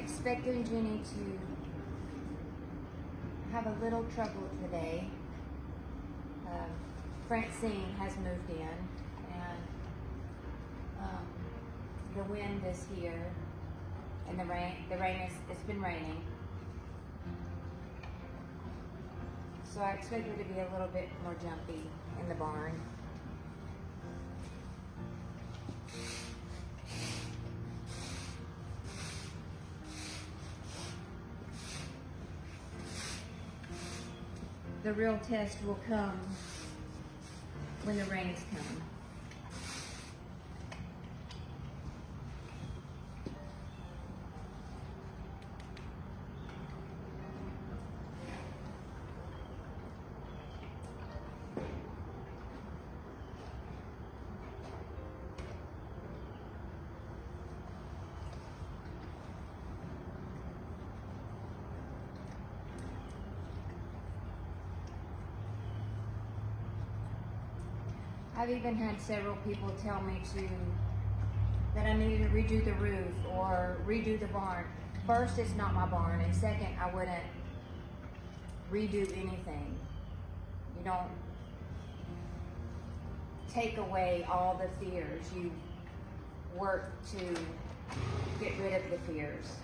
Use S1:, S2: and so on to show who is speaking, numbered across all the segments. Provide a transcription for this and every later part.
S1: expecting Genny to have a little trouble today. Francine has moved in, and the wind is here, and it's been raining. So I expect her to be a little bit more jumpy in the barn. The real test will come when the rains come. I've even had several people tell me that I needed to redo the roof or redo the barn. First, it's not my barn, and second, I wouldn't redo anything. You don't take away all the fears. You work to get rid of the fears.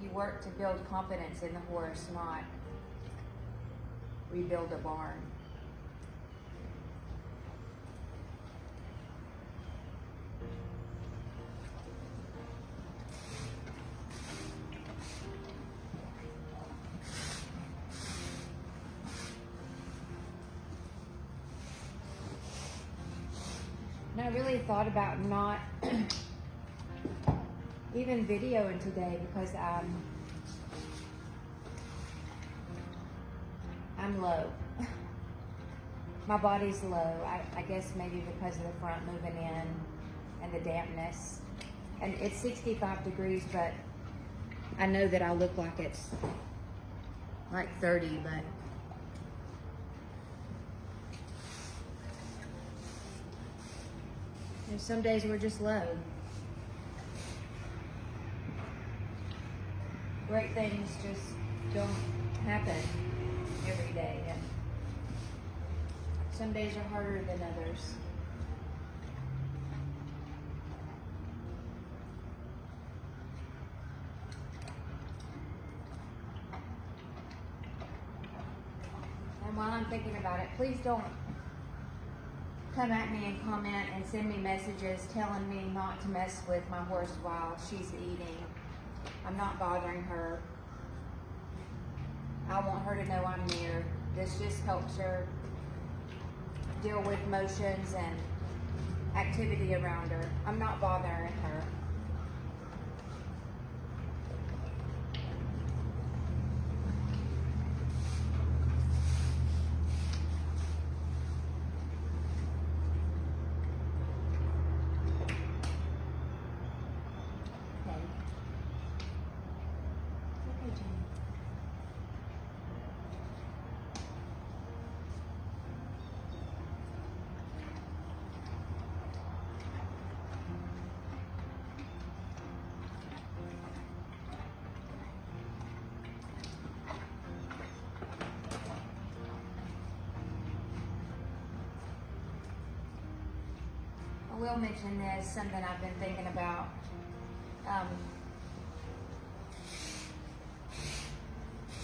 S1: You work to build confidence in the horse, not rebuild a barn. And I really thought about not even videoing today because I'm low. My body's low. I guess maybe because of the front moving in and the dampness. And it's 65 degrees, but I know that I look like it's like 30, but there's some days we're just low. Great things just don't happen every day, and some days are harder than others. And while I'm thinking about it, please don't come at me and comment and send me messages telling me not to mess with my horse while she's eating. I'm not bothering her. I want her to know I'm near. This just helps her deal with motions and activity around her. I'm not bothering her. I will mention this, something I've been thinking about.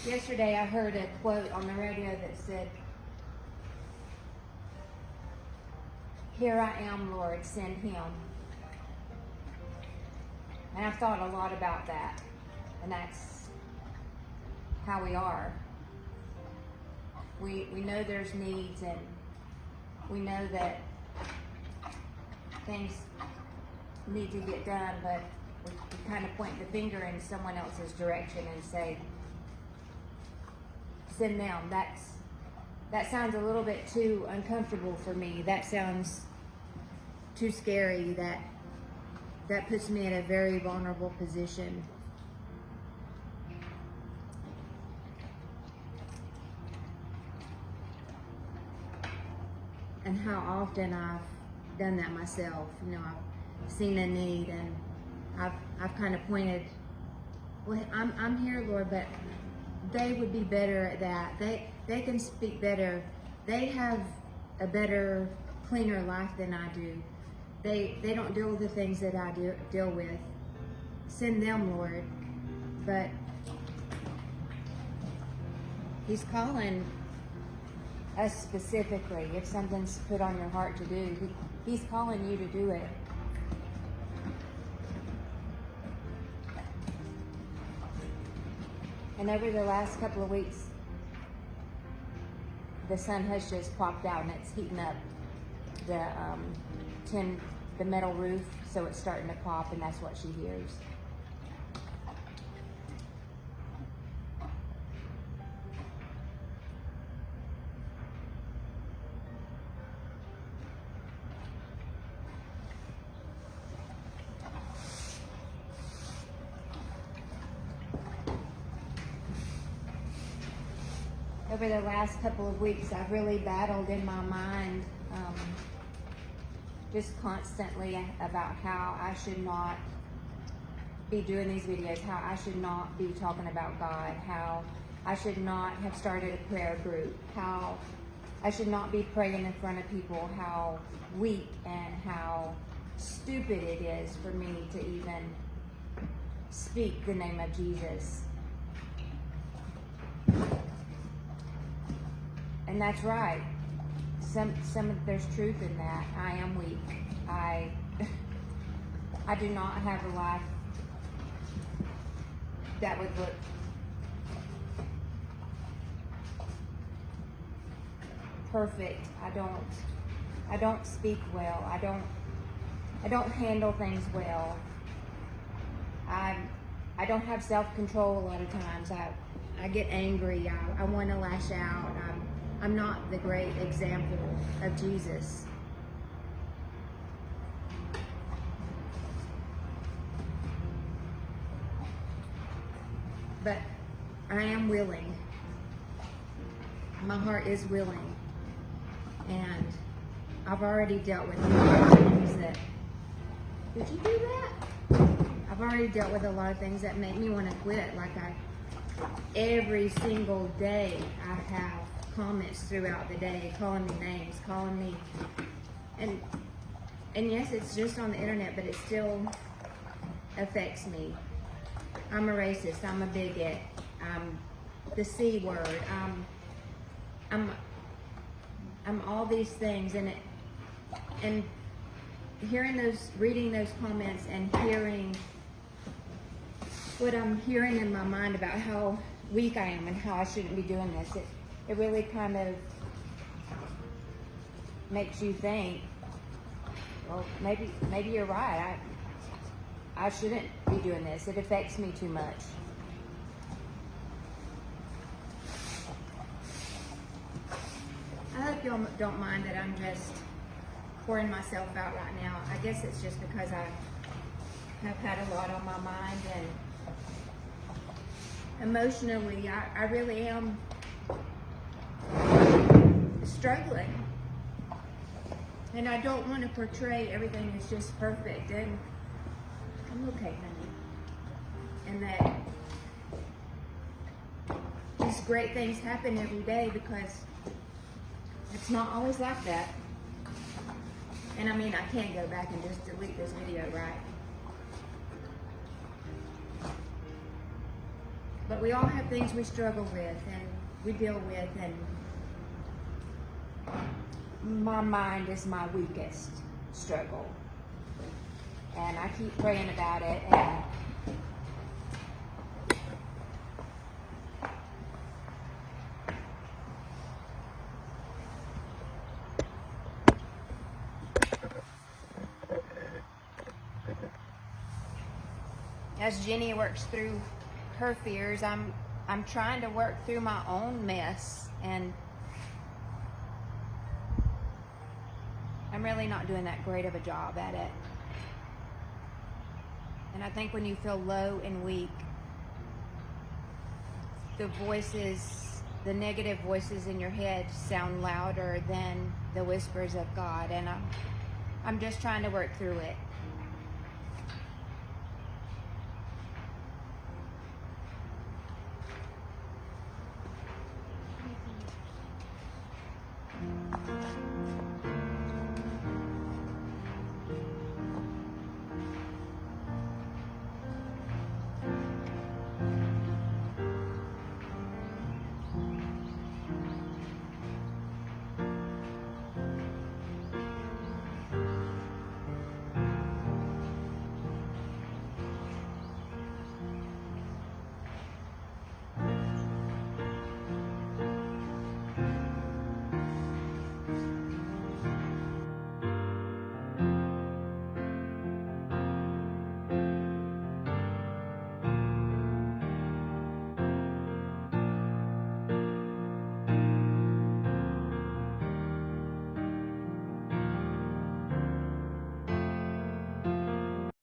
S1: Yesterday I heard a quote on the radio that said, "Here I am, Lord, send him." And I've thought a lot about that, and that's how we are. We know there's needs, and we know that things need to get done, but we kind of point the finger in someone else's direction and say, send them. That sounds a little bit too uncomfortable for me. That sounds too scary. That puts me in a very vulnerable position. And how often I've done that myself. You know, I've seen a need, and I've kind of pointed, well, I'm here, Lord, but they would be better at that. They can speak better. They have a better, cleaner life than I do. They don't deal with the things that I deal with. Send them, Lord. But He's calling us specifically. If something's put on your heart to do, He's calling you to do it. And over the last couple of weeks, the sun has just popped out and it's heating up the metal roof, so it's starting to pop, and that's what she hears. Over the last couple of weeks, I've really battled in my mind just constantly about how I should not be doing these videos, how I should not be talking about God, how I should not have started a prayer group, how I should not be praying in front of people, how weak and how stupid it is for me to even speak the name of Jesus. And that's right. There's truth in that. I am weak. I do not have a life that would look perfect. I don't speak well. I don't handle things well. I don't have self-control a lot of times. I get angry. I want to lash out. I'm not the great example of Jesus. But I am willing. My heart is willing. And I've already dealt with a lot of things that, did you do that? I've already dealt with a lot of things that make me want to quit. Like every single day I have comments throughout the day, calling me names, calling me, and yes, it's just on the internet, but it still affects me. I'm a racist, I'm a bigot, I'm the C word, I'm all these things, and reading those comments and hearing what I'm hearing in my mind about how weak I am and how I shouldn't be doing this, it really kind of makes you think, well, maybe you're right. I shouldn't be doing this. It affects me too much. I hope y'all don't mind that I'm just pouring myself out right now. I guess it's just because I have had a lot on my mind, and emotionally, I really am struggling, and I don't want to portray everything as just perfect, and I'm okay, honey, and that these great things happen every day, because it's not always like that. And I mean, I can't go back and just delete this video, right? But we all have things we struggle with and we deal with, and my mind is my weakest struggle. And I keep praying about it, and as Genny works through her fears, I'm trying to work through my own mess, and I'm really not doing that great of a job at it. And I think when you feel low and weak, the negative voices in your head sound louder than the whispers of God. And I'm just trying to work through it.